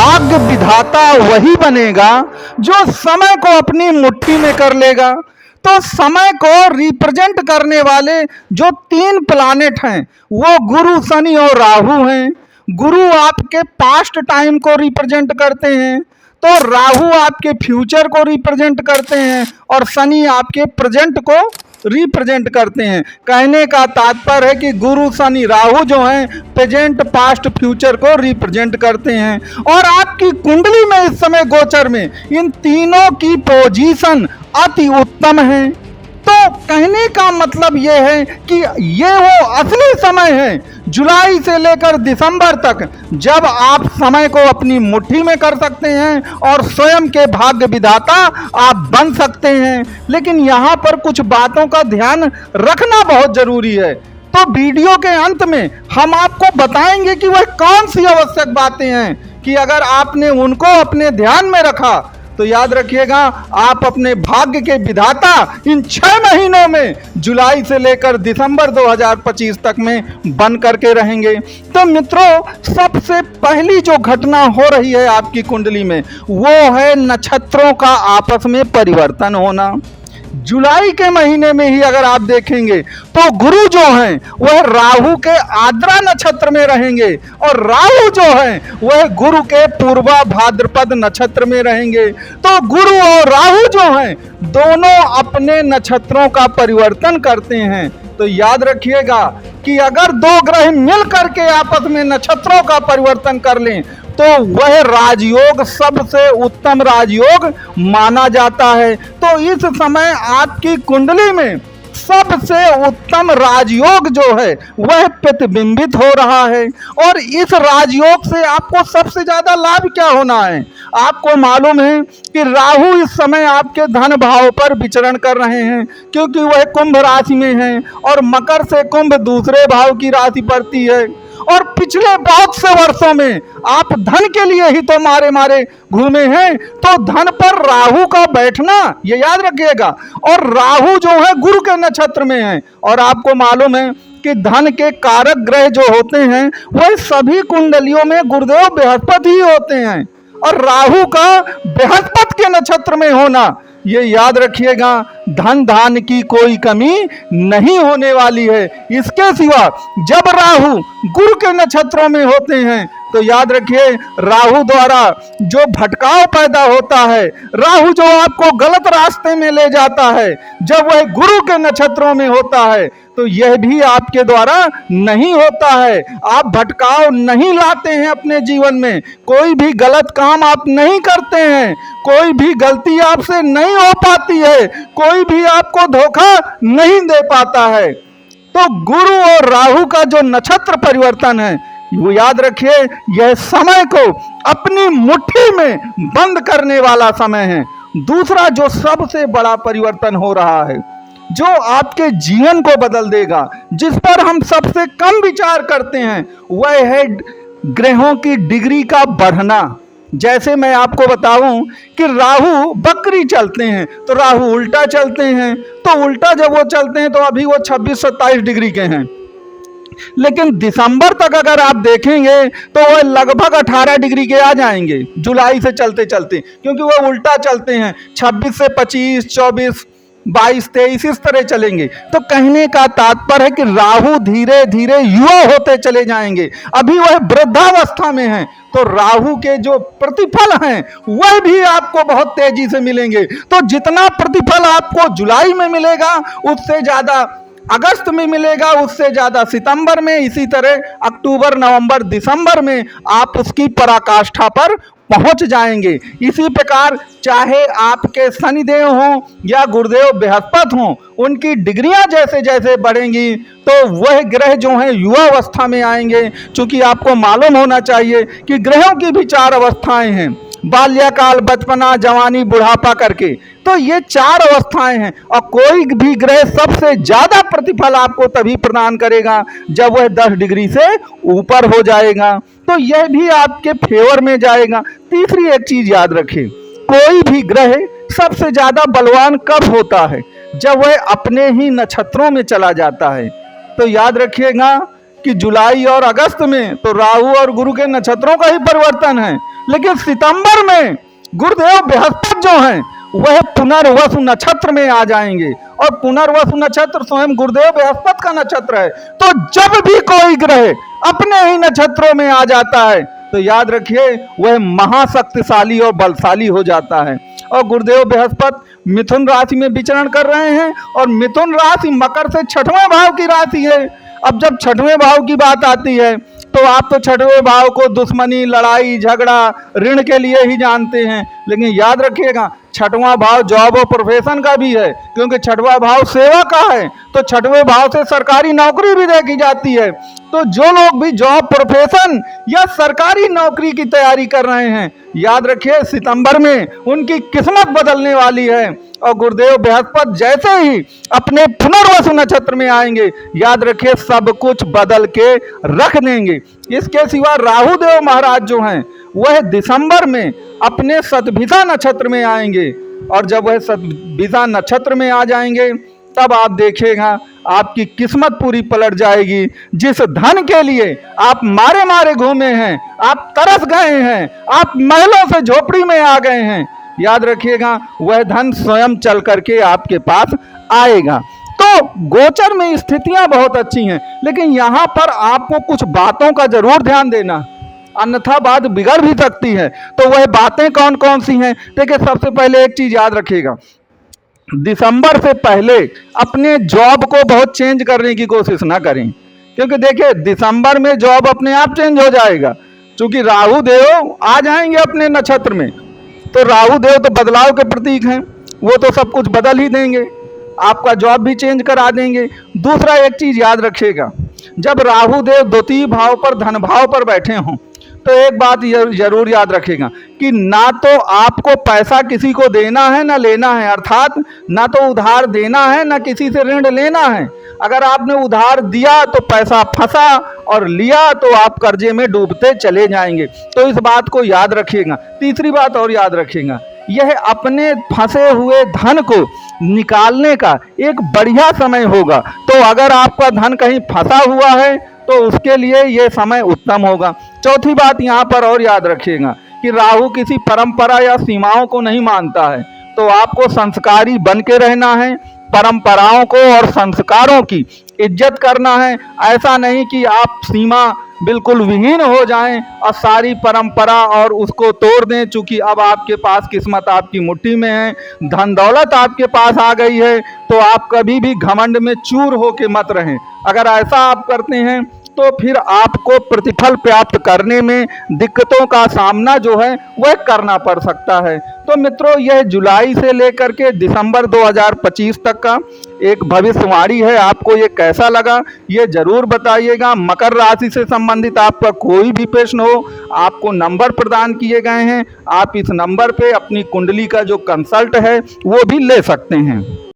भाग्य विधाता वही बनेगा जो समय को अपनी मुट्ठी में कर लेगा। तो समय को रिप्रेजेंट करने वाले जो तीन प्लैनेट हैं वो गुरु, शनि और राहु हैं। गुरु आपके पास्ट टाइम को रिप्रेजेंट करते हैं, तो राहु आपके फ्यूचर को रिप्रेजेंट करते हैं और शनि आपके प्रेजेंट को रिप्रेजेंट करते हैं। कहने का तात्पर्य है कि गुरु, शनि, राहु जो हैं प्रेजेंट, पास्ट, फ्यूचर को रिप्रेजेंट करते हैं। और आपकी कुंडली में इस समय गोचर में इन तीनों की पोजीशन अति उत्तम है। तो कहने का मतलब ये है कि ये वो असली समय है जुलाई से लेकर दिसंबर तक, जब आप समय को अपनी मुट्ठी में कर सकते हैं और स्वयं के भाग्य विधाता आप बन सकते हैं। लेकिन यहाँ पर कुछ बातों का ध्यान रखना बहुत जरूरी है। तो वीडियो के अंत में हम आपको बताएंगे कि वह कौन सी आवश्यक बातें हैं कि अगर आपने उनको अपने ध्यान में रखा तो याद रखिएगा आप अपने भाग्य के विधाता इन 6 महीनों में जुलाई से लेकर दिसंबर 2025 तक में बन करके रहेंगे। तो मित्रों, सबसे पहली जो घटना हो रही है आपकी कुंडली में वो है नक्षत्रों का आपस में परिवर्तन होना। जुलाई के महीने में ही अगर आप देखेंगे तो गुरु जो हैं वह राहु के आद्रा नक्षत्र में रहेंगे और राहु जो हैं वह गुरु के पूर्वा भाद्रपद नक्षत्र में रहेंगे। तो गुरु और राहु जो हैं दोनों अपने नक्षत्रों का परिवर्तन करते हैं। तो याद रखिएगा कि अगर दो ग्रह मिल करके आपस में नक्षत्रों का परिवर्तन कर लें तो वह राजयोग सबसे उत्तम राजयोग माना जाता है। तो इस समय आपकी कुंडली में सबसे उत्तम राजयोग जो है वह प्रतिबिंबित हो रहा है। और इस राजयोग से आपको सबसे ज्यादा लाभ क्या होना है? आपको मालूम है कि राहु इस समय आपके धन भाव पर विचरण कर रहे हैं, क्योंकि वह कुंभ राशि में है और मकर से कुंभ दूसरे भाव की राशि पड़ती है। और पिछले बहुत से वर्षों में आप धन के लिए ही तो मारे मारे घूमे हैं। तो धन पर राहु का बैठना ये याद रखिएगा। और राहु जो है गुरु के नक्षत्र में है और आपको मालूम है कि धन के कारक ग्रह जो होते हैं वह सभी कुंडलियों में गुरुदेव बृहस्पति ही होते हैं। और राहु का बृहस्पति के नक्षत्र में होना ये याद रखिएगा धन धान की कोई कमी नहीं होने वाली है। इसके सिवा जब राहु गुरु के नक्षत्रों में होते हैं तो याद रखिए राहु द्वारा जो भटकाव पैदा होता है, राहु जो आपको गलत रास्ते में ले जाता है, जब वह गुरु के नक्षत्रों में होता है तो यह भी आपके द्वारा नहीं होता है। आप भटकाव नहीं लाते हैं अपने जीवन में, कोई भी गलत काम आप नहीं करते हैं, कोई भी गलती आपसे नहीं हो पाती है, कोई भी आपको धोखा नहीं दे पाता है। तो गुरु और राहु का जो नक्षत्र परिवर्तन है वो याद रखिए यह समय को अपनी मुट्ठी में बंद करने वाला समय है। दूसरा जो सबसे बड़ा परिवर्तन हो रहा है जो आपके जीवन को बदल देगा, जिस पर हम सबसे कम विचार करते हैं, वह है ग्रहों की डिग्री का बढ़ना। जैसे मैं आपको बताऊं कि राहु बकरी चलते हैं तो राहु उल्टा चलते हैं, तो उल्टा जब वो चलते हैं तो अभी वो 26-27 डिग्री के हैं, लेकिन दिसंबर तक अगर आप देखेंगे तो वह लगभग 18 डिग्री के आ जाएंगे जुलाई से चलते चलते, क्योंकि वह उल्टा चलते हैं 26 से 25, 24, 22, 23 इस तरह चलेंगे। तो कहने का तात्पर्य है कि राहु धीरे धीरे युवा होते चले जाएंगे, अभी वह वृद्धावस्था में हैं। तो राहु के जो प्रतिफल हैं वह भी आपको बहुत तेजी से मिलेंगे। तो जितना प्रतिफल आपको जुलाई में मिलेगा उससे ज्यादा अगस्त में मिलेगा, उससे ज्यादा सितंबर में, इसी तरह अक्टूबर, नवंबर, दिसंबर में आप उसकी पराकाष्ठा पर पहुंच जाएंगे। इसी प्रकार चाहे आपके शनिदेव हों या गुरुदेव बृहस्पति हों, उनकी डिग्रियां जैसे जैसे बढ़ेंगी तो वह ग्रह जो हैं युवा अवस्था में आएंगे। क्योंकि आपको मालूम होना चाहिए कि ग्रहों की भी 4 अवस्थाएं हैं, बाल्यकाल, बचपना, जवानी, बुढ़ापा करके। तो ये 4 अवस्थाएं हैं और कोई भी ग्रह सबसे ज्यादा प्रतिफल आपको तभी प्रदान करेगा जब वह 10 डिग्री से ऊपर हो जाएगा, तो यह भी आपके फेवर में जाएगा। तीसरी एक चीज याद रखें, कोई भी ग्रह सबसे ज्यादा बलवान कब होता है? जब वह अपने ही नक्षत्रों में चला जाता है। तो याद रखिएगा कि जुलाई और अगस्त में तो राहु और गुरु के नक्षत्रों का ही परिवर्तन है, लेकिन सितंबर में गुरुदेव बृहस्पति जो हैं वह पुनर्वसु नक्षत्र में आ जाएंगे, और पुनर्वसु नक्षत्र स्वयं गुरुदेव बृहस्पति का नक्षत्र है। तो जब भी कोई ग्रह अपने ही नक्षत्रों में आ जाता है तो याद रखिए वह महाशक्तिशाली और बलशाली हो जाता है। और गुरुदेव बृहस्पति मिथुन राशि में विचरण कर रहे हैं, और मिथुन राशि मकर से 6वें भाव की राशि है। अब जब 6वें भाव की बात आती है तो आप तो 6वें भाव को दुश्मनी, लड़ाई झगड़ा, ऋण के लिए ही जानते हैं, लेकिन याद रखिएगा 6वां भाव जॉब और प्रोफेशन का भी है, क्योंकि 6वां भाव सेवा का है। तो 6वें भाव से सरकारी नौकरी भी देखी जाती है। तो जो लोग भी जॉब, प्रोफेशन या सरकारी नौकरी की तैयारी कर रहे हैं, याद रखिए सितंबर में उनकी किस्मत बदलने वाली है। और गुरुदेव बृहस्पति जैसे ही अपने पुनर्वसु नक्षत्र में आएंगे, याद रखिए सब कुछ बदल के रख देंगे। इसके सिवा राहु देव महाराज जो हैं वह दिसंबर में अपने शतभिषा नक्षत्र में आएंगे, और जब वह शतभिषा नक्षत्र में आ जाएंगे तब आप देखिएगा आपकी किस्मत पूरी पलट जाएगी। जिस धन के लिए आप मारे मारे घूमे हैं, आप तरस गए हैं, आप महलों से झोपड़ी में आ गए हैं, याद रखिएगा वह धन स्वयं चल करके आपके पास आएगा। तो गोचर में स्थितियां बहुत अच्छी हैं, लेकिन यहाँ पर आपको कुछ बातों का जरूर ध्यान देना, अन्यथा बात बिगड़ भी सकती है। तो वह बातें कौन कौन सी हैं? देखिए, सबसे पहले एक चीज याद रखिएगा, दिसंबर से पहले अपने जॉब को बहुत चेंज करने की कोशिश ना करें, क्योंकि देखिए दिसंबर में जॉब अपने आप चेंज हो जाएगा, क्योंकि राहु देव आ जाएंगे अपने नक्षत्र में। तो राहु देव तो बदलाव के प्रतीक हैं, वो तो सब कुछ बदल ही देंगे, आपका जॉब भी चेंज करा देंगे। दूसरा एक चीज याद रखिएगा, जब राहु देव द्वितीय भाव पर, धन भाव पर बैठे हों, तो एक बात जरूर याद रखेगा कि ना तो आपको पैसा किसी को देना है ना लेना है, अर्थात ना तो उधार देना है ना किसी से ऋण लेना है। अगर आपने उधार दिया तो पैसा फंसा, और लिया तो आप कर्जे में डूबते चले जाएंगे। तो इस बात को याद रखिएगा। तीसरी बात और याद रखिएगा, यह अपने फंसे हुए धन को निकालने का एक बढ़िया समय होगा। तो अगर आपका धन कहीं फंसा हुआ है तो उसके लिए यह समय उत्तम होगा। चौथी बात यहाँ पर और याद रखिएगा कि राहु किसी परंपरा या सीमाओं को नहीं मानता है, तो आपको संस्कारी बन के रहना है, परंपराओं को और संस्कारों की इज्जत करना है। ऐसा नहीं कि आप सीमा बिल्कुल विहीन हो जाएं और सारी परंपरा और उसको तोड़ दें, चूंकि अब आपके पास किस्मत आपकी मुट्ठी में है, धन दौलत आपके पास आ गई है। तो आप कभी भी घमंड में चूर होके मत रहें। अगर ऐसा आप करते हैं तो फिर आपको प्रतिफल प्राप्त करने में दिक्कतों का सामना जो है वह करना पड़ सकता है। तो मित्रों, यह जुलाई से लेकर के दिसंबर 2025 तक का एक भविष्यवाणी है। आपको ये कैसा लगा ये जरूर बताइएगा। मकर राशि से संबंधित आपका कोई भी प्रश्न हो, आपको नंबर प्रदान किए गए हैं, आप इस नंबर पे अपनी कुंडली का जो कंसल्ट है वो भी ले सकते हैं।